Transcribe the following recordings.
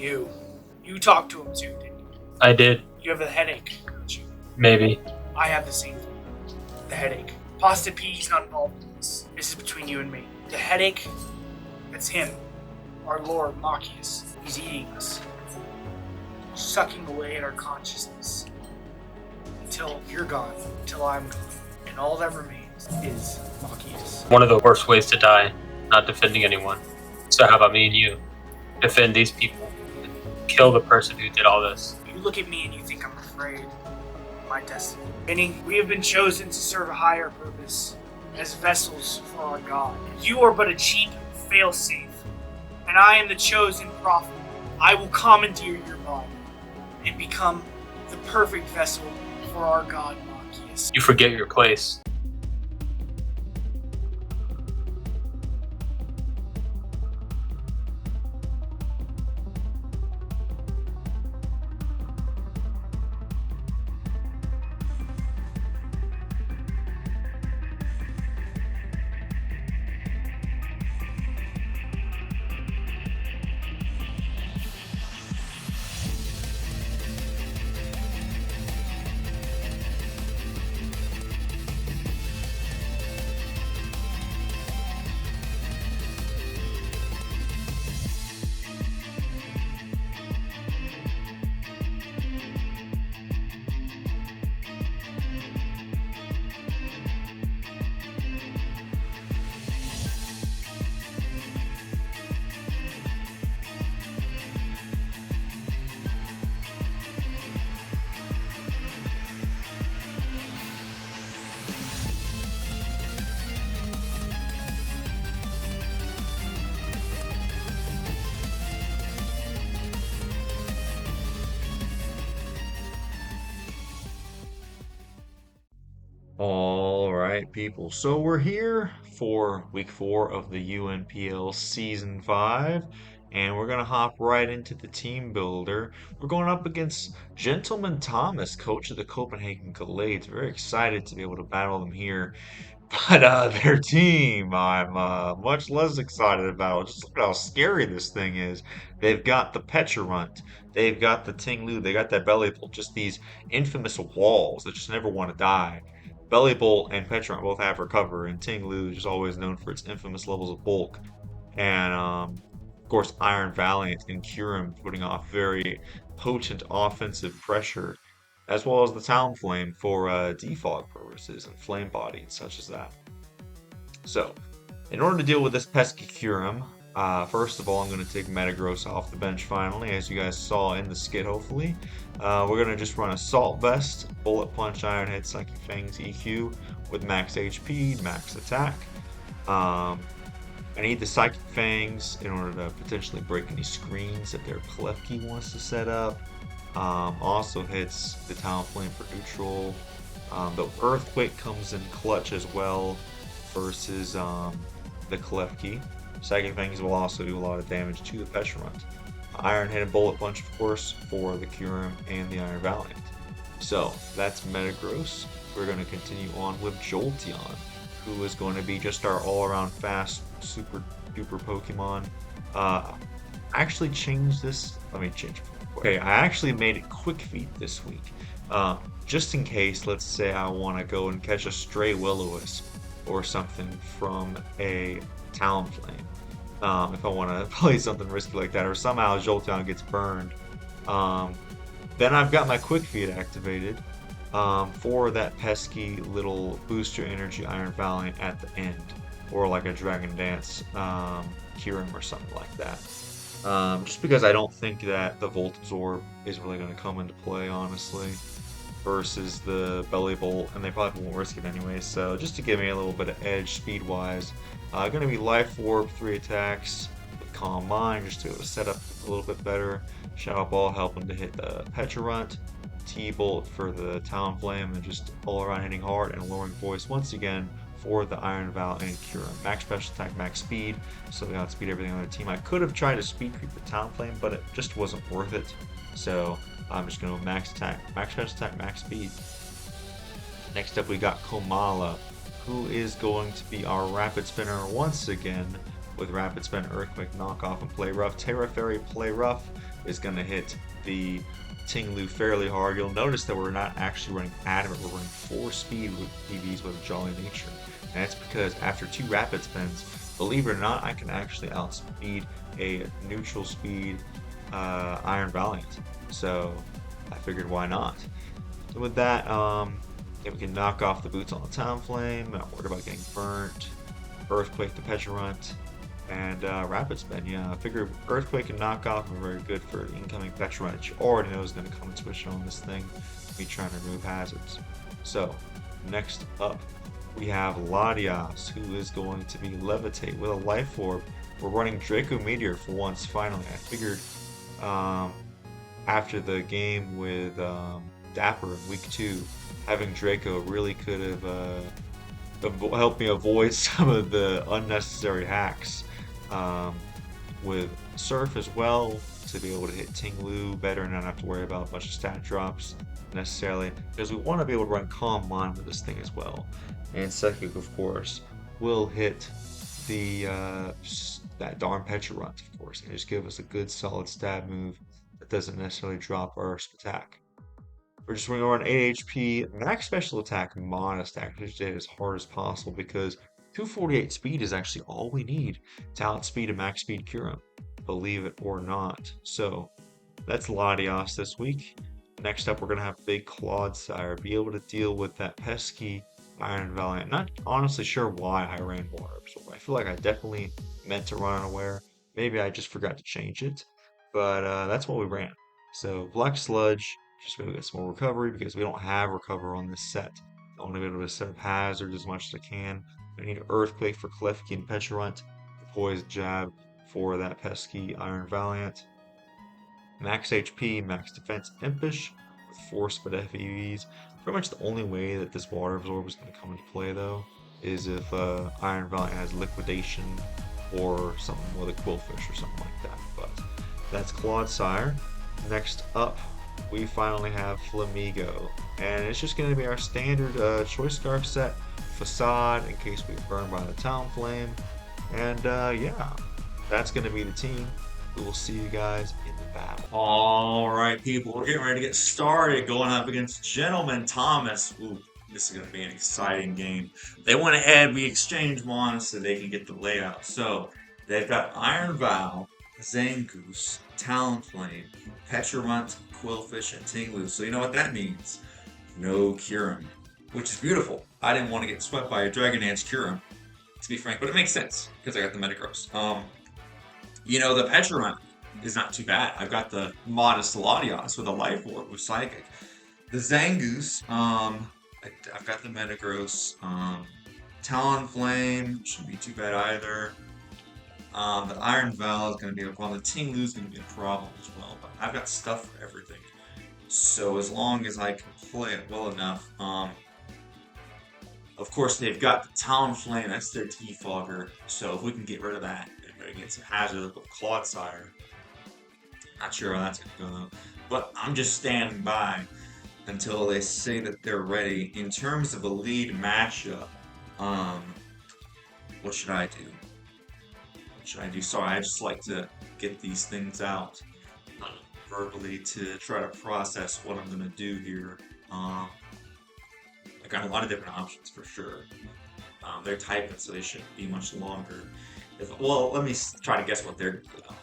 You talked to him too, didn't you? I did. You have a headache, don't you? Maybe. I have the same thing. The headache. Pasta P's not involved in this. This is between you and me. The headache, that's him. Our Lord Machias. He's eating us. Sucking away at our consciousness. Until you're gone. Until I'm gone. And all that remains is Machias. One of the worst ways to die, not defending anyone. So how about me and you? Defend these people. Kill the person who did all this. You look at me and you think I'm afraid of my destiny. Meaning, we have been chosen to serve a higher purpose as vessels for our God. You are but a cheap failsafe, and I am the chosen prophet. I will commandeer your body and become the perfect vessel for our God, Machias. You forget your place. All right, people. So we're here for week 4 of the UNPL Season 5, and we're going to hop right into the team builder. We're going up against Gentleman Thomas, coach of the Copenhagen Gallades. Very excited to be able to battle them here. But their team, I'm much less excited about. Just look at how scary this thing is. They've got the Pecharunt, they've got the Ting Lu, they got that Bellybolt, just these infamous walls that just never want to die. Bellybolt and Pecharunt both have recover, and Ting Lu is just always known for its infamous levels of bulk. And of course, Valiant and Kyurem putting off very potent offensive pressure, as well as the Talonflame for defog purposes and flame body and such as that. So, in order to deal with this pesky Kyurem, first of all, I'm going to take metagross off the bench finally, as you guys saw in the skit hopefully. We're going to just run Assault Vest, Bullet Punch, Iron Head, Psychic Fangs, EQ with max HP, max attack. I need the Psychic Fangs in order to potentially break any screens that their Klefki wants to set up. Also hits the Talonflame for neutral. The Earthquake comes in clutch as well versus the Klefki. Psychic Fangs will also do a lot of damage to the Pecharunt. Iron Head and Bullet Punch, of course, for the Kyurem and the Iron Valiant. So, that's metagross. We're going to continue on with Jolteon, who is going to be just our all-around fast, super duper Pokemon. I actually changed this. Let me change it. Okay, I actually made it Quick Feet this week. Just in case, let's say I want to go and catch a stray Will-O-Wisp or something from a Talonflame. If I want to play something risky like that, or somehow Jolteon gets burned, then I've got my Quick Feet activated for that pesky little booster energy Iron Valiant at the end, or like a Dragon Dance Kyurem or something like that. Just because I don't think that the Volt Absorb is really going to come into play, honestly, versus the Bellybolt, and they probably won't risk it anyway. So just to give me a little bit of edge speed-wise, going to be Life Orb, 3 attacks with Calm Mind, just to be able to set up a little bit better. Shadow Ball helping to hit the Pecharunt, T-Bolt for the Talonflame, and just all around hitting hard, and Lowering Voice once again for the Iron Valiant and Kyurem. Max Special Attack, Max Speed, so they outspeed everything on the team. I could have tried to speed creep the Talonflame, but it just wasn't worth it. So I'm just going to Max Attack, Max Special Attack, Max Speed. Next up we got Komala, who is going to be our Rapid Spinner once again with Rapid Spin, Earthquake, Knockoff, and Play Rough. TERA Fairy Play Rough is going to hit the Ting Lu fairly hard. You'll notice that we're not actually running Adamant, we're running 4 speed with EVs with Jolly Nature. And that's because after 2 Rapid Spins, believe it or not, I can actually outspeed a neutral speed Iron Valiant. So I figured why not. So with that, yeah, we can knock off the boots on the Talonflame, not worried about getting burnt. Earthquake the Pecharunt, and Rapid Spin. Yeah, I figure Earthquake and Knockoff are very good for incoming Pecharunt that you already know is going to come and switch on this thing. Me trying to remove hazards. So, next up, we have Latias, who is going to be Levitate with a Life Orb. We're running Draco Meteor for once, finally. I figured after the game with Dapper in week 2, having Draco really could have helped me avoid some of the unnecessary hacks with Surf as well, to be able to hit Ting Lu better and not have to worry about a bunch of stat drops necessarily, because we want to be able to run Calm Mind with this thing as well. And Psychic, of course, will hit the that darn Pecharunt, of course, and just give us a good solid stab move that doesn't necessarily drop our attack. We're just going to run 8 HP, max special attack, modest actually as hard as possible, because 248 speed is actually all we need to outspeed a max speed Kyurem, believe it or not. So that's Latias this week. Next up, we're going to have Big Clodsire, be able to deal with that pesky Iron Valiant. Not honestly sure why I ran Water Absorb. I feel like I definitely meant to run Unaware. Maybe I just forgot to change it, but that's what we ran. So Black Sludge, just maybe get some more recovery because we don't have recover on this set. I want to be able to set up hazards as much as I can. I need Earthquake for Klefki and Pecharunt, Poison Jab for that pesky Iron Valiant. Max HP, max defense, Impish with 4 Spit FEVs. Pretty much the only way that this Water Absorb is going to come into play though is if Iron Valiant has Liquidation or something with a Quillfish or something like that. But that's Clodsire. Next up, we finally have Flamigo, and it's just going to be our standard Choice Scarf set, Facade in case we get burned by the Talonflame, and yeah, that's going to be the team. We will see you guys in the battle. Alright people, we're getting ready to get started, going up against Gentleman Thomas. Ooh, this is going to be an exciting game. They went ahead, we exchanged mons so they can get the layout. So, they've got Iron Vow, Zangoose, Talonflame, Pecharunt, Quillfish, and Ting Lu. So you know what that means. No Kyurem, which is beautiful. I didn't want to get swept by a Dragonance Kyurem, to be frank, but it makes sense because I got the metagross. You know, the Pecharunt is not too bad. I've got the modest Latias with a Life Orb with Psychic. The Zangoose, I've got the metagross. Talonflame shouldn't be too bad either. The Iron Val is going to be a problem. The Ting Lu is going to be a problem as well. But I've got stuff for everything. So as long as I can play it well enough. Of course, they've got the Talonflame. That's their T-Fogger. So if we can get rid of that and get some hazard with Clodsire. Not sure how that's going to go though. But I'm just standing by until they say that they're ready. In terms of a lead matchup, what should I do? Should I do? Sorry, I just like to get these things out verbally to try to process what I'm going to do here. I got a lot of different options for sure. They're typing, so they shouldn't be much longer. Well, let me try to guess what they're doing.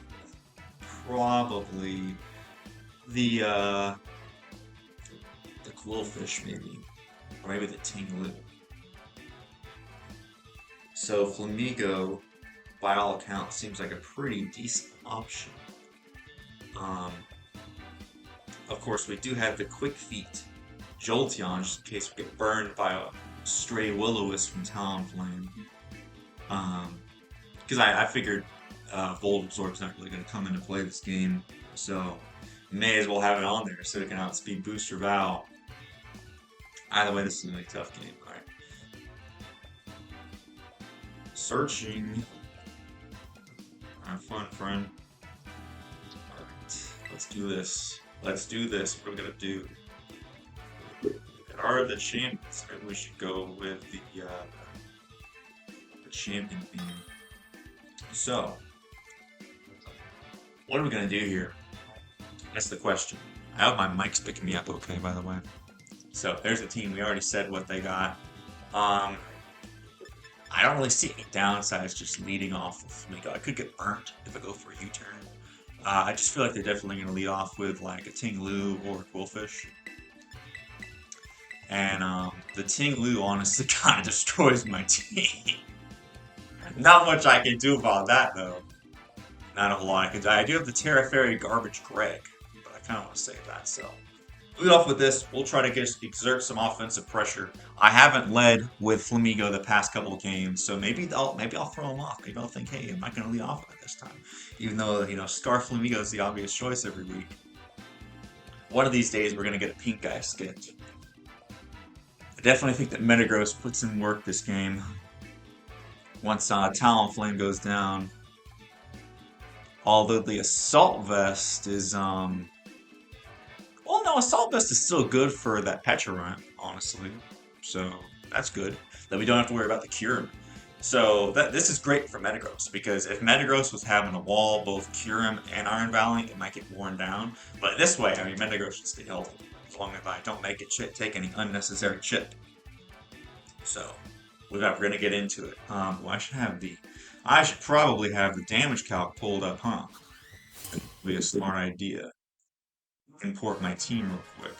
Probably the Quillfish, maybe, or maybe the Ting Lu. So Flamigo, by all accounts, seems like a pretty decent option. Of course, we do have the Quick Feet Jolteon, just in case we get burned by a stray Will-O-Wisp from Talonflame. Because I figured Volt Absorb's not really going to come into play this game, so may as well have it on there so we can outspeed Booster Vow. Either way, this is going to be a tough game. Alright. Searching. Have fun, friend. Alright, let's do this. Let's do this. What are we gonna do? Are the champions? Maybe we should go with the champion theme. So, what are we going to do here? That's the question. I hope my mic's picking me up okay, by the way. So, there's the team. We already said what they got. I don't really see any downsides just leading off with Flamingo. I could get burnt if I go for a U-turn. I just feel like they're definitely going to lead off with like a Ting Lu or a Quillfish. And the Ting Lu honestly kind of destroys my team. Not much I can do about that though. Not a whole lot I can do. I do have the TERA Fairy Garbage Greg, but I kind of want to save that. So lead off with this. We'll try to exert some offensive pressure. I haven't led with Flamigo the past couple of games, so maybe I'll throw him off. Maybe I'll think, hey, I'm not going to lead off with it this time, even though Scarf Flamigo is the obvious choice every week. One of these days, we're going to get a pink guy skit. I definitely think that Metagross puts in work this game. Once Talonflame goes down. Although the Assault Vest is, well, no, Assault Vest is still good for that Pecharunt, honestly. So, that's good. Then we don't have to worry about the Kyurem. So, this is great for Metagross, because if Metagross was having a wall, both Kyurem and Iron Valiant, it might get worn down. But this way, I mean, Metagross should stay healthy, as long as I don't make it take any unnecessary chip. So, we're going to get into it. Well, I should probably have the damage calc pulled up, huh? That'd be a smart idea. Import my team real quick.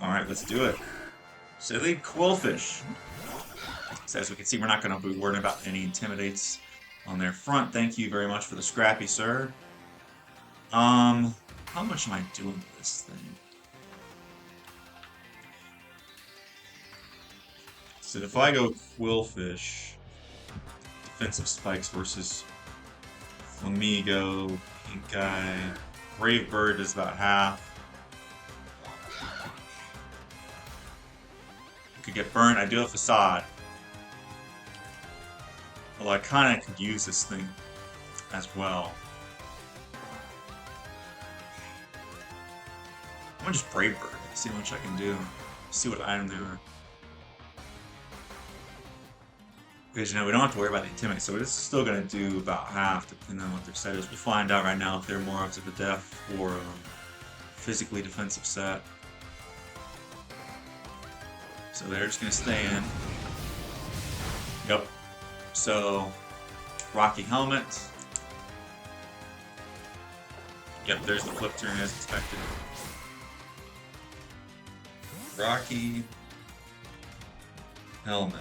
Alright, let's do it. Silly Quillfish. So as we can see, we're not going to be worrying about any intimidates on their front. Thank you very much for the scrappy, sir. How much am I doing with this thing? So if I go Quillfish, defensive spikes versus Flamigo, pink guy, Brave Bird is about half. I could get burnt. I do have Facade. Although I kind of could use this thing as well. I'm gonna just Brave Bird. See how much I can do. See what item they are. Because, we don't have to worry about the Intimidate, so it's still going to do about half, depending on what their set is. We'll find out right now if they're more up to the death or physically defensive set. So they're just going to stay in. Yep. So, Rocky Helmet. Yep, there's the flip turn as expected. Rocky Helmet.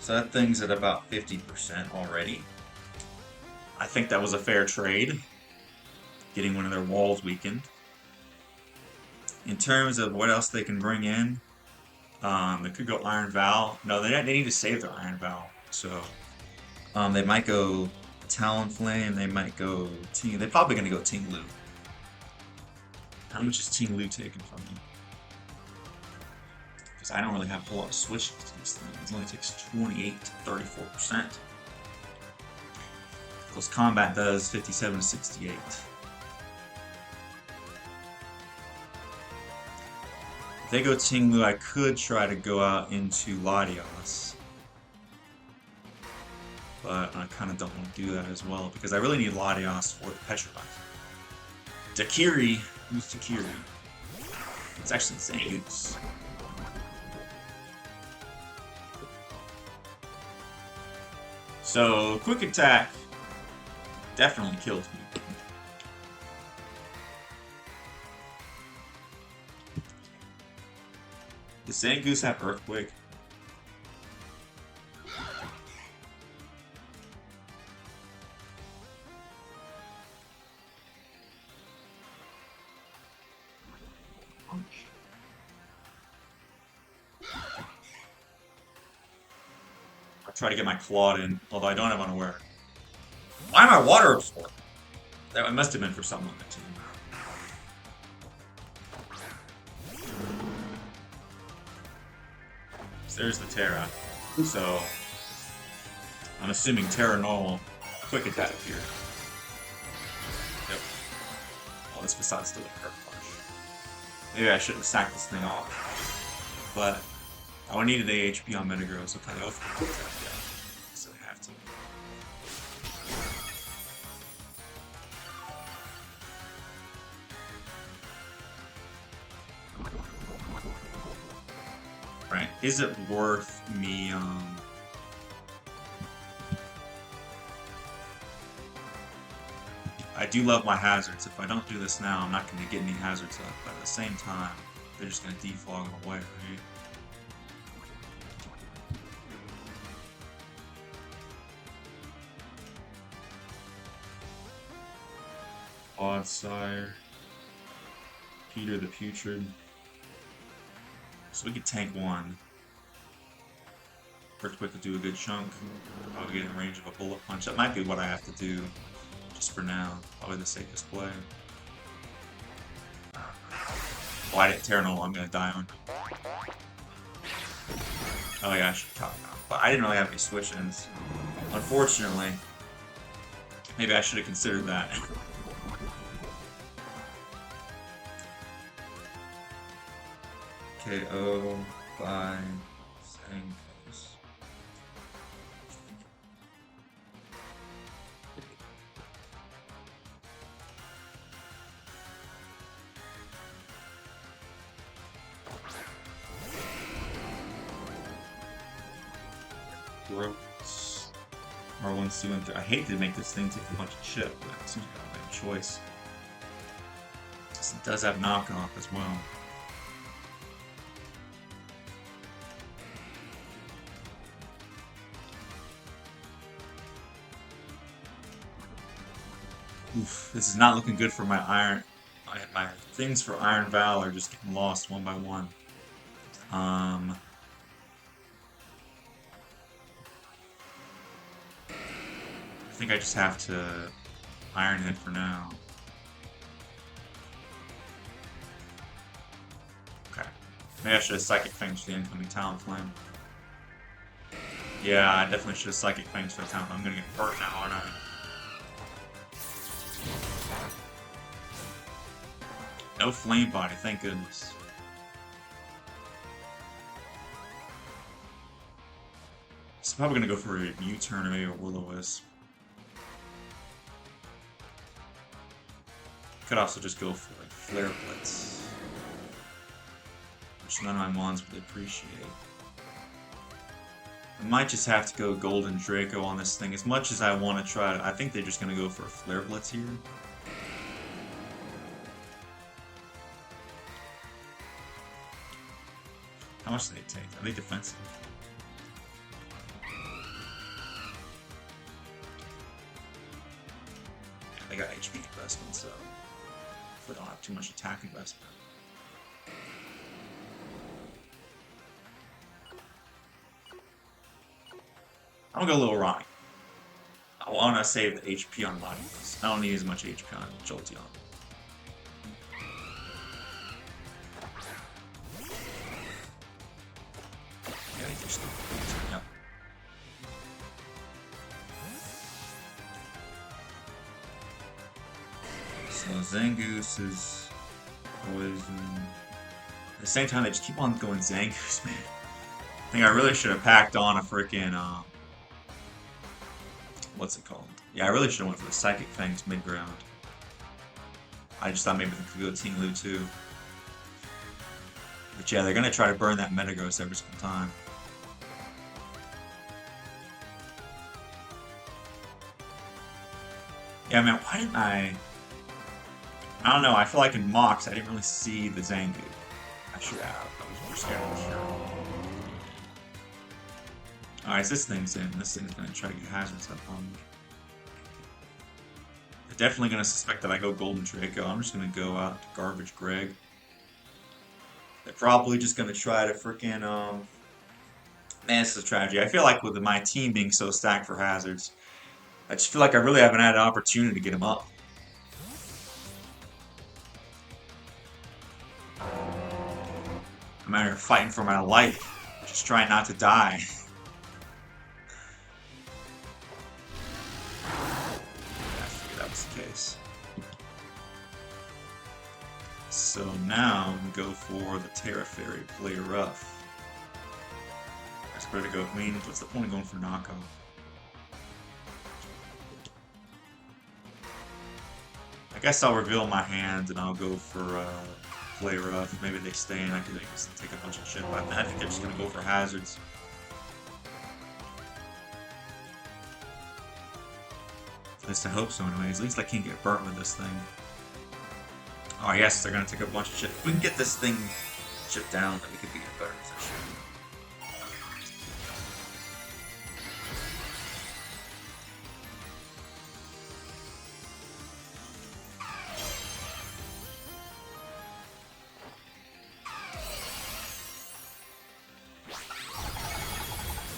So that thing's at about 50% already. I think that was a fair trade. Getting one of their walls weakened. In terms of what else they can bring in, they could go Iron Val. No, they need to save their Iron Val. So they might go Talonflame. They might go Ting. They're probably going to go Ting Lu. How much is Ting Lu taking from me? Because I don't really have a whole lot of switches to this thing. It only takes 28 to 34%. Close Combat does 57 to 68. If they go Ting Lu, I could try to go out into Latios. But I kind of don't want to do that as well, because I really need Latios for the Pecharunt. Dakiri, who's Dakiri? It's actually Zangoose. So, quick attack definitely kills me. Does Zangoose have Earthquake? Try to get my Clawed in, although I don't have Unaware. Why am I Water Absorb? That must have been for someone on the team. So there's the TERA. So I'm assuming TERA normal. Quick attack here. Yep. Oh, this Facade's still a Curve Punch. Maybe I shouldn't have sacked this thing off. But Oh, I needed AHP on metagross. Okay, I'll put that down. So I have to. Right. Is it worth me, I do love my hazards. If I don't do this now, I'm not going to get any hazards up. But at the same time, they're just going to defog them away, right? Odd Sire. Peter the Putrid. So we could tank one. Earthquake would do a good chunk. Probably get in range of a bullet punch. That might be what I have to do. Just for now. Probably the safest play. Oh, I didn't tear no, I'm gonna die on. Oh yeah, I should top now. But I didn't really have any switch-ins. Unfortunately. Maybe I should have considered that. KO by Zangoose. Gross. R.1.C.13. I hate to make this thing take a bunch of chip, but it seems like I have a choice. It does have knockoff as well. Oof, this is not looking good for my iron. My things for Iron Val are just getting lost one by one. I think I just have to Iron Hit for now. Okay. Maybe I should have Psychic Fangs for the incoming Talon Flame. Yeah, I definitely should have Psychic Fangs for the Talon Flame. I'm gonna get hurt now, aren't I? No Flame Body, thank goodness. So I'm probably gonna go for a U-turn or maybe a Will-O-Wisp. Could also just go for like Flare Blitz, which none of my mons would appreciate. I might just have to go Golden Draco on this thing. As much as I want to try to, I think they're just gonna go for a Flare Blitz here. How much do they take? Are they defensive? Yeah, they got HP investment, so they don't have too much attack investment. I'm gonna go a little Ronnie. I want to save the HP on Body. I don't need as much HP on Jolteon. Yep. So Zangoose is poison. At the same time, they just keep on going Zangoose, man. I think I really should have packed on a freaking what's it called? Yeah, I really should have went for the Psychic Fangs mid-ground. I just thought maybe they could go Ting Lu too. But yeah, they're gonna try to burn that metagross every single time. Yeah, man, why didn't I don't know, I feel like in mocks I didn't really see the Zangoose. I should have. I was more scared of sure. Alright, so this thing's in. This thing's gonna try to get hazards up on me. They're definitely gonna suspect that I go Golden Draco. I'm just gonna go out to Garbage Greg. They're probably just gonna try to freaking man, this is a tragedy. I feel like with my team being so stacked for hazards, I just feel like I really haven't had an opportunity to get him up. I'm out here fighting for my life, just trying not to die. I figured that was the case. So now I'm going to go for the Terra Fairy, play rough. It's better to go. I mean, what's the point of going for knockoff? I guess I'll reveal my hand and I'll go for play rough. Maybe they stay in. I can just take a bunch of shit. But I think they're just gonna go for hazards. At least I hope so anyways. At least I can't get burnt with this thing. Oh yes, they're gonna take a bunch of shit. If we can get this thing chipped down, then we could be in a better position.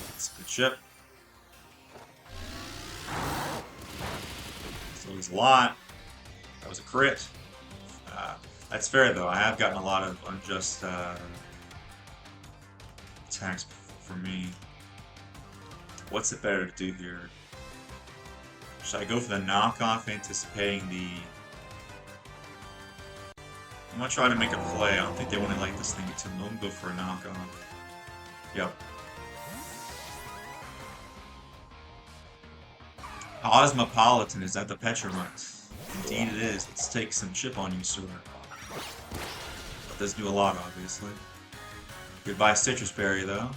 That's a good chip. So it was a lot. That was a crit. That's fair though. I have gotten a lot of unjust attacks for me. What's it better to do here? Should I go for the knockoff, anticipating the... I'm gonna try to make a play. I don't think they want to like this thing until I'm gonna go for a knockoff. Yep. Osmopolitan, is that the Pecharunt? Indeed it is. Let's take some chip on you, sir. But does do a lot, obviously. Goodbye Citrus Berry, though.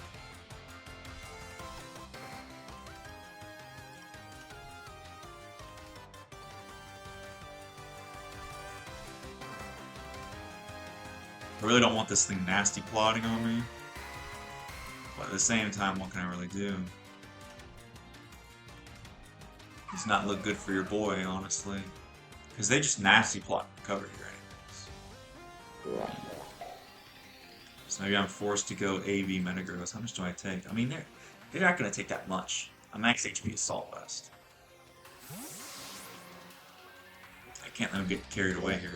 I really don't want this thing nasty plotting on me. But at the same time, what can I really do? Does not look good for your boy, honestly. Because they just nasty plot cover here anyways. So maybe I'm forced to go AV metagross. How much do I take? I mean, they're not going to take that much. A max HP Assault Vest. I can't let them get carried away here.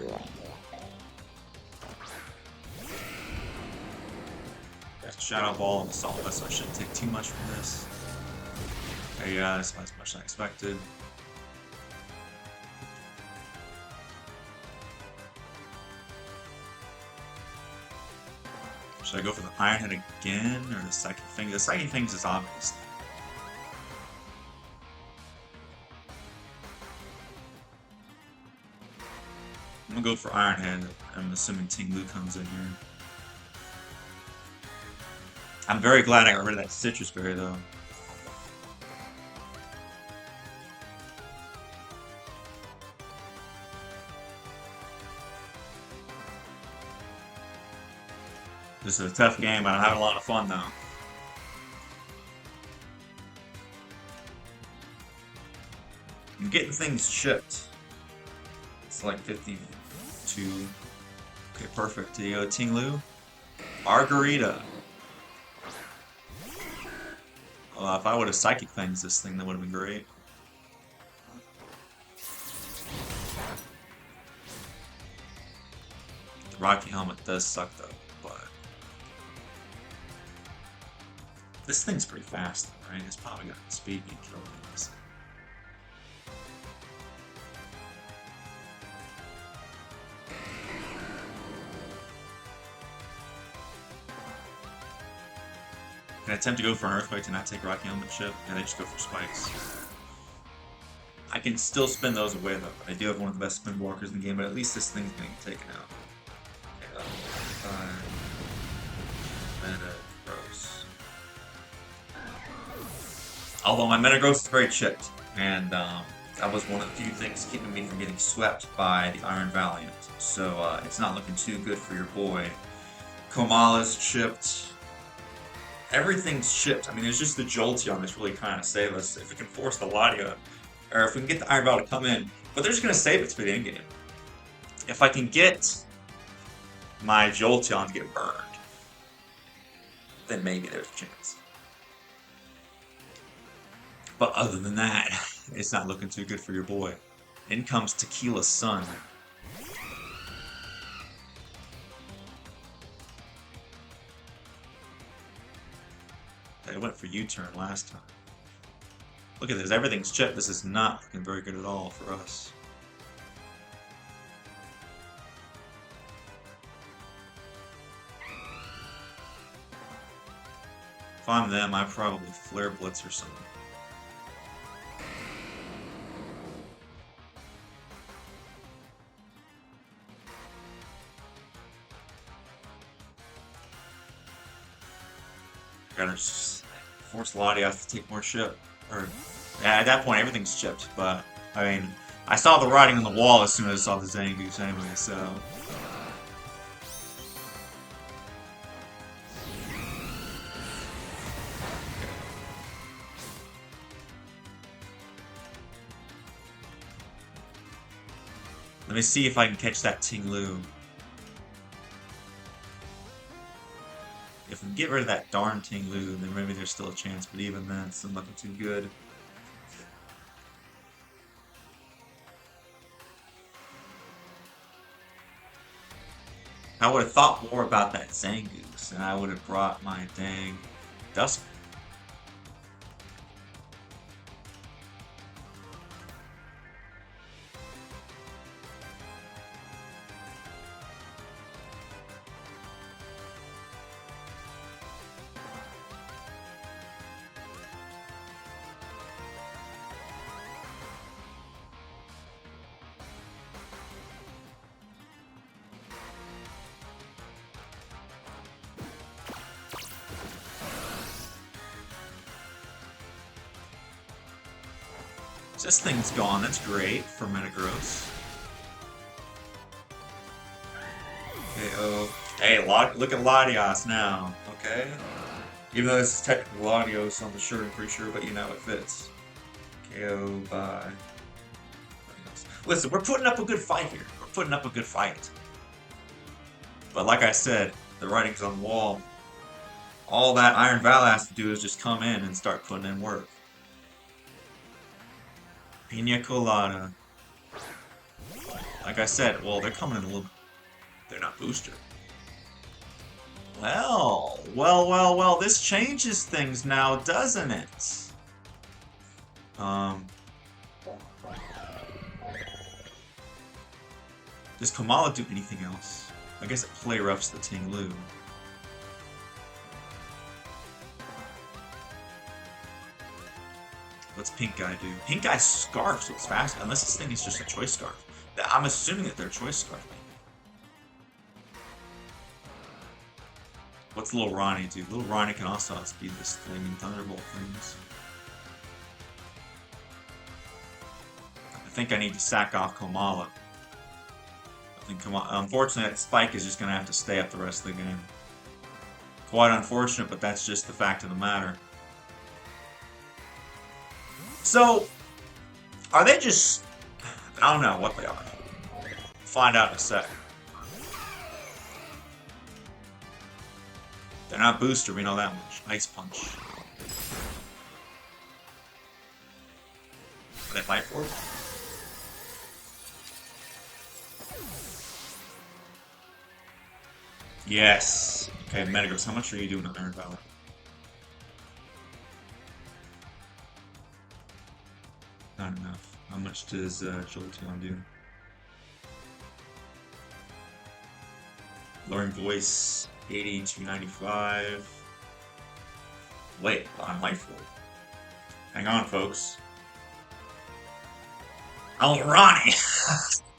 Got Shadow Ball and Assault Vest, so I shouldn't take too much from this. Okay, yeah, that's as much as I expected. Should I go for the Iron Head again, or the Psychic Thing? The Psychic Things is obvious. I'm gonna go for Iron Head. I'm assuming Ting Lu comes in here. I'm very glad I got rid of that Citrus Berry, though. This is a tough game, but I'm having a lot of fun though. I'm getting things shipped. It's like 52. Okay, perfect. Ting Lu. Margarita. Well, if I would have Psychic Things this thing, that would have been great. The Rocky Helmet does suck though, but... This thing's pretty fast, right? It's probably got speed being killed in this. Can I attempt to go for an Earthquake to not take Rocky Helmet chip? And they just go for Spikes. I can still spin those away though. I do have one of the best spin blockers in the game, but at least this thing's getting taken out. Okay, metagross. Although my metagross is very chipped, and that was one of the few things keeping me from getting swept by the Iron Valiant. So it's not looking too good for your boy. Komala's chipped. Everything's chipped. I mean, there's just the Jolteon that's really trying to save us. If we can force the Latios, or if we can get the Iron Valiant to come in, but they're just going to save it for the end game. If I can get my Jolteon to get burned, then maybe there's a chance. But other than that, it's not looking too good for your boy. In comes Tequila's son. They went for U-turn last time. Look at this, everything's chipped. This is not looking very good at all for us. If I'm them, I probably Flare Blitz or something. Gotta force Latias to take more ship. Or, yeah, at that point, everything's chipped. But, I mean, I saw the writing on the wall as soon as I saw the Zangoose anyway, so... Let me see if I can catch that Ting Lu. If we get rid of that darn Ting Lu, then maybe there's still a chance, but even then, it's still nothing too good. I would have thought more about that Zangoose, and I would have brought my dang Dusk. This thing's gone. That's great for metagross. KO. Hey, look at Latios now. Okay? Even though this is technically Latios on the shirt, I'm pretty sure, but you know it fits. KO by... Listen, we're putting up a good fight here. We're putting up a good fight. But like I said, the writing's on the wall. All that Iron Val has to do is just come in and start putting in work. Pina Colada. Like I said, well, they're coming in a little... They're not booster. Well, this changes things now, doesn't it? Does Kamala do anything else? I guess it play roughs the Ting Lu. What's Pink Guy do? Pink Guy Scarf, so it's fast. Unless this thing is just a Choice Scarf. I'm assuming that they're Choice Scarf, maybe. What's Little Ronnie do? Little Ronnie can also outspeed this Flaming Thunderbolt things. I think I need to sack off Komala. I think unfortunately, that Spike is just going to have to stay up the rest of the game. Quite unfortunate, but that's just the fact of the matter. So, are they just... I don't know what they are. Find out in a sec. They're not booster, we know that much. Ice Punch. Are they fight for it? Yes. Okay, Metagross, how much are you doing on Iron Valley? Not enough. How much does Jolteon do? Lowering Voice, 80 to 95. Wait, on Life Orb. Hang on, folks. Oh, Ronnie!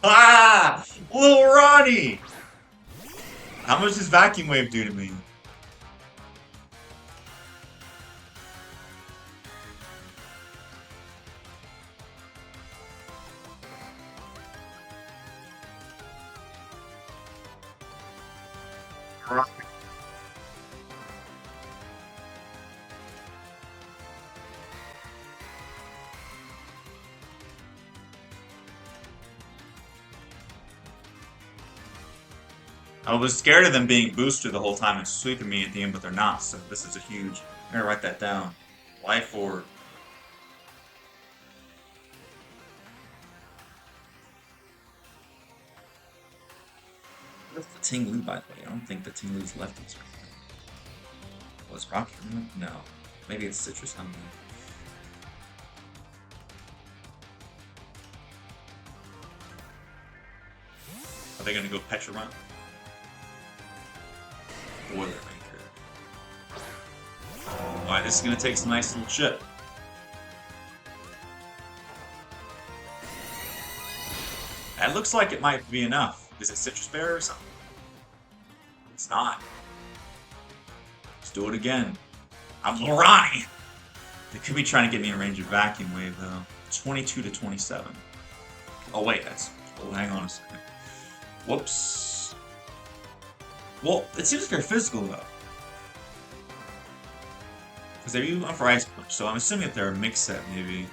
Ah! Little Ronnie! How much does Vacuum Wave do to me? I was scared of them being booster the whole time and sweeping me at the end, but they're not, so this is a huge... I'm gonna write that down. Life Orb. What's the Ting Lu, by the way? I don't think the Ting Lu's lefties. Was Rocky? No. Maybe it's Citrus. I don't know. Are they gonna go Pecharunt? Boilermaker. Alright, this is gonna take some nice little chip. That looks like it might be enough. Is it Citrus Berry or something? It's not. Let's do it again. I'm Lorani! They could be trying to get me in range of Vacuum Wave, though. 22 to 27. Oh, wait, that's... Oh, hang on a second. Whoops. Well, it seems like they're physical, though. Because they do for Ice Punch, so I'm assuming that they're a mix set, maybe.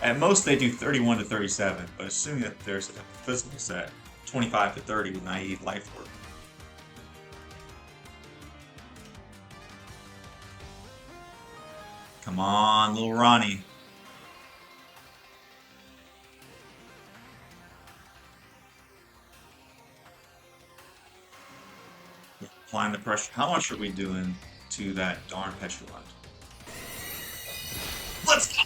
At most, they do 31 to 37, but assuming that there's a physical set, 25 to 30 with Naive Life Orb. Come on, little Ronnie. Applying the pressure. How much are we doing to that darn Pecharunt? Let's go!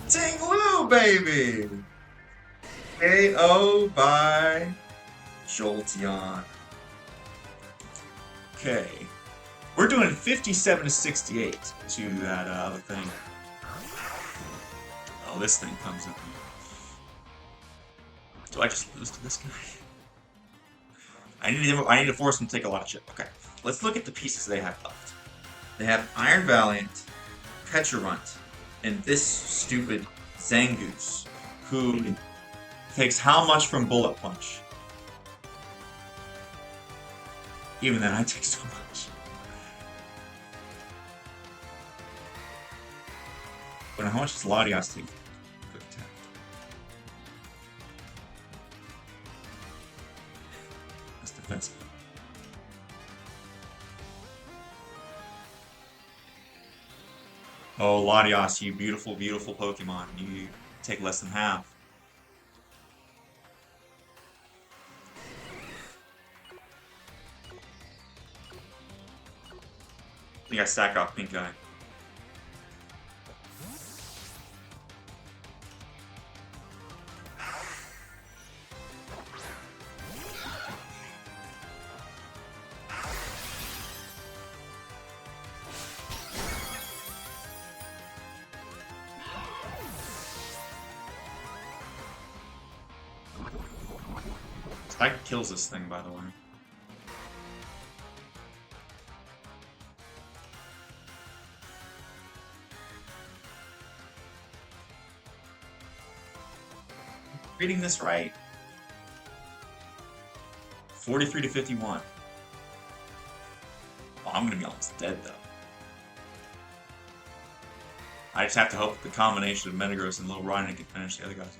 Ting Lu, baby! KO by Jolteon. Okay. We're doing 57 to 68 to that other thing. Oh, this thing comes in. Do I just lose to this guy? I need to force him to take a lot of chip. Okay. Let's look at the pieces they have left. They have Iron Valiant, Pecharunt, and this stupid Zangoose, who takes how much from Bullet Punch? Even then, I take so much. But how much does Latias take? Quick attack. That's defensive. Oh, Latias, you beautiful, beautiful Pokemon. You take less than half. I think I stack off Pink Eye. That kills this thing, by the way. Reading this right. 43 to 51. Oh, I'm gonna be almost dead though. I just have to hope that the combination of Metagross and Little Rhino can finish the other guys off.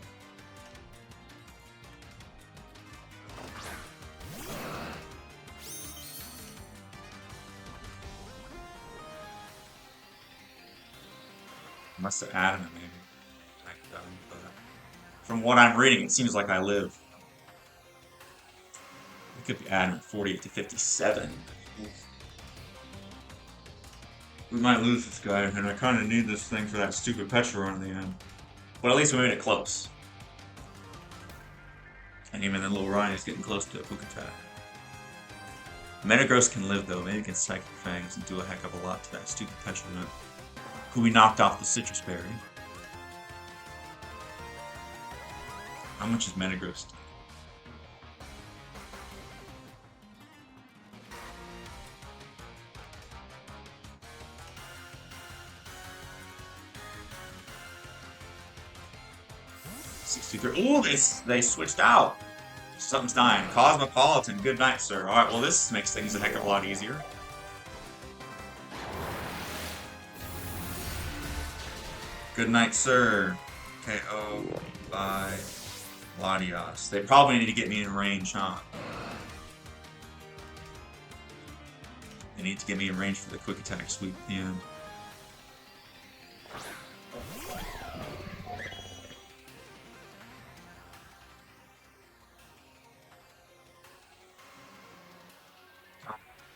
Must have added it, maybe. But from what I'm reading, it seems like I live. It could be adamant 48 to 57. We might lose this guy, and I kind of need this thing for that stupid Pecharunt in the end. But at least we made it close. And even the little Ryan is getting close to a Pook attack. Metagross can live though, maybe it can Psychic Fangs and do a heck of a lot to that stupid Pecharunt, who we knocked off the Citrus Berry. How much is Metagross? Ooh, they switched out. Something's dying. Cosmopolitan, good night, sir. Alright, well this makes things a heck of a lot easier. Good night, sir. KO by Latias. They probably need to get me in range, huh? They need to get me in range for the quick attack sweep at the end.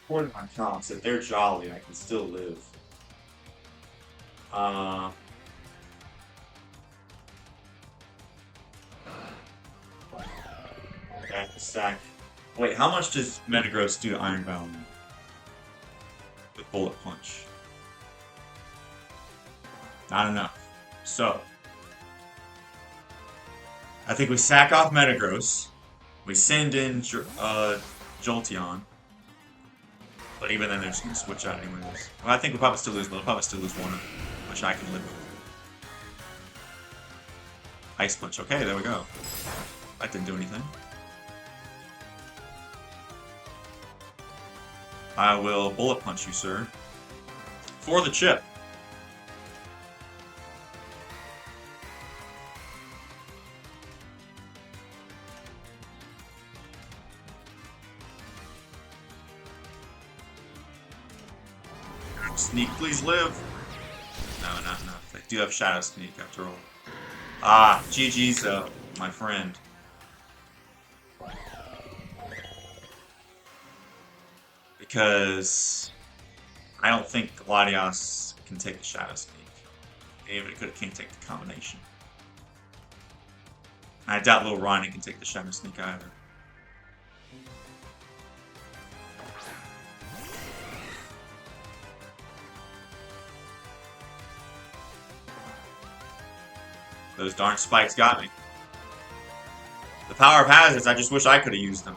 According to my comps, if they're jolly, I can still live. Stack. Wait, how much does Metagross do to Iron Valiant? Bullet Punch. Not enough. So, I think we sack off Metagross. We send in Jolteon. But even then, they're just going to switch out anyways. Well, I think we'll probably still lose, but we'll probably still lose one, which I can live with. Ice Punch. Okay, there we go. That didn't do anything. I will Bullet Punch you, sir. For the chip. Sneak, please live. No, not enough. I do have Shadow Sneak after all. Ah, GG's though, my friend. Because I don't think Gladios can take the Shadow Sneak. Even it can't take the combination. I doubt Lil Ronnie can take the Shadow Sneak either. Those darn spikes got me. The power of hazards, I just wish I could have used them.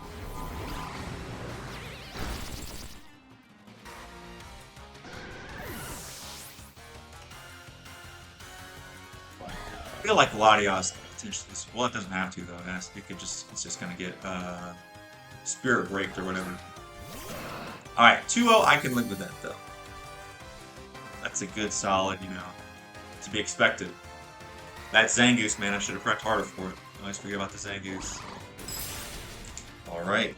I feel like Latios potentially. Well, it doesn't have to though. It could just. It's just gonna get Spirit Breaked or whatever. All right, 2-0. I can live with that though. That's a good, solid, you know, to be expected. That Zangoose, man, I should have prepped harder for it. I always forget about the Zangoose. Alright.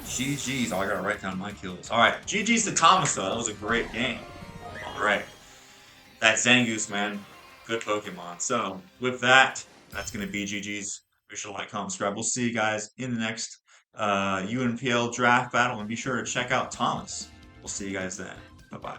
GG's. Oh, I gotta write down my kills. Alright, GG's to Thomas, though. That was a great game. Alright. That Zangoose, man. Good Pokemon. So, with that, that's gonna be GG's. Be sure to like, comment, subscribe. We'll see you guys in the next UNPL draft battle, and be sure to check out Thomas. We'll see you guys then. Bye-bye.